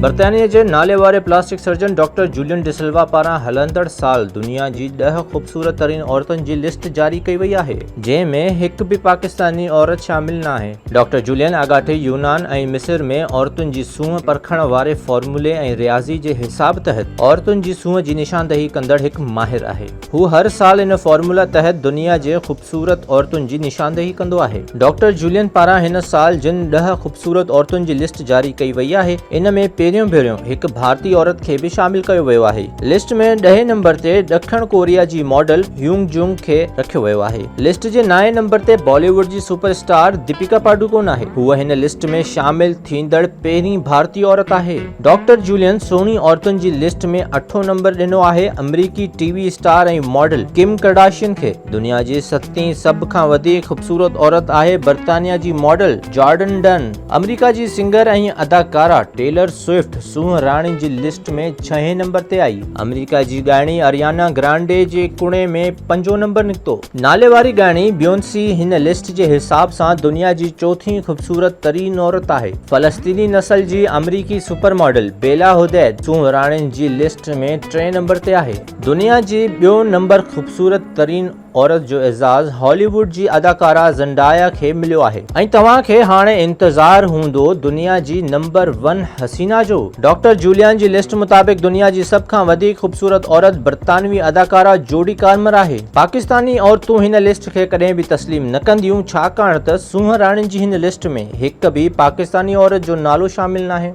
बर्तानिया जे नाले वारे plastic surgeon doctor Julian de Silva पारां हलंदड़ साल दुनिया जी 10 ख़ूबसूरत तरीन औरतुनि जी लिस्ट जारी कई वई आहे, जंहिंमें हिकु बि पाकिस्तानी औरत शामिल न आहे। डॉक्टर जूलियन आगाठी यूनान ऐं मिस्र में औरतुनि जी सूंहं परखण वारे फॉर्मूले ऐं रियाज़ी जे हिसाब तहत औरतुनि जी सूंहं जी निशानदही कंदड़ हिकु माहिर आहे। हू हर साल इन फॉर्मूला तहत दुनिया जे ख़ूबसूरत औरतुनि जी निशानदही कंदो आहे। डॉक्टर जूलियन पारां हिन साल जिन 10 ख़ूबसूरत औरतुनि जी लिस्ट जारी कई वई आहे, इन में भेरियों हिकु भारतीय औरत खे भी शामिल कयो वियो आहे। लिस्ट में 10 नंबर ते ॾखण कोरिया जी मॉडल ह्यूंग जुंग खे रखियो वियो आहे। लिस्ट जे 9 नंबर ते बॉलीवुड जी सुपरस्टार दीपिका पाडुकोन आहे। हूअ हिन लिस्ट में शामिल थींदड़ पहिरीं भारतीय औरत आहे। डॉक्टर जूलियन सुहिणी औरतुनि जी लिस्ट में 8 नंबर ॾिनो आहे अमरीकी टीवी स्टार ऐं मॉडल किम कार्दाशियन खे। दुनिया जी 7वीं सभ खां वधीक ख़ूबसूरत औरत आहे बर्तानिया जी मॉडल जॉर्डन डन। अमरीका जी सिंगर ऐं अदाकारा टेलर स्विफ्ट सूंहं राणी जी लिस्ट में 6 नंबर ते आई। अमरीका जी ॻाइणी अरियाना ग्रांडे जे कुणे में 5 नंबर निकितो। नाले वारी ॻाइणी बियोंसी हिन लिस्ट जे हिसाब सां दुनिया जी 4थी ख़ूबसूरत तरीन औरत आहे। फलस्तीनी नस्ल जी अमरीकी सुपर मॉडल बेला हुदैद सूंहं राणियुनि जी लिस्ट में 3 नंबर ते आहे। दुनिया जी ॿियो नंबर ख़ूबसूरत तरीन औरत जो एजाज़ हॉलीवुड जी अदाकारा ज़ेंडाया खे मिलियो आहे। ऐं तव्हांखे हाणे इंतज़ार हूंदो दुनिया जी नंबर 1 हसीना जो। डॉक्टर जूलियन जी लिस्ट मुताबिक दुनिया जी सभ खां वधीक ख़ूबसूरत औरत बर्तानवी अदाकारा जोडी कार्मर आहे। पाकिस्तानी औरतूं हिन लिस्ट खे कॾहिं बि तस्लीम न कंदियूं, छाकाणि त सूंहं राणियुनि जी हिन लिस्ट में हिकु बि पाकिस्तानी औरत जो नालो शामिल न आहे।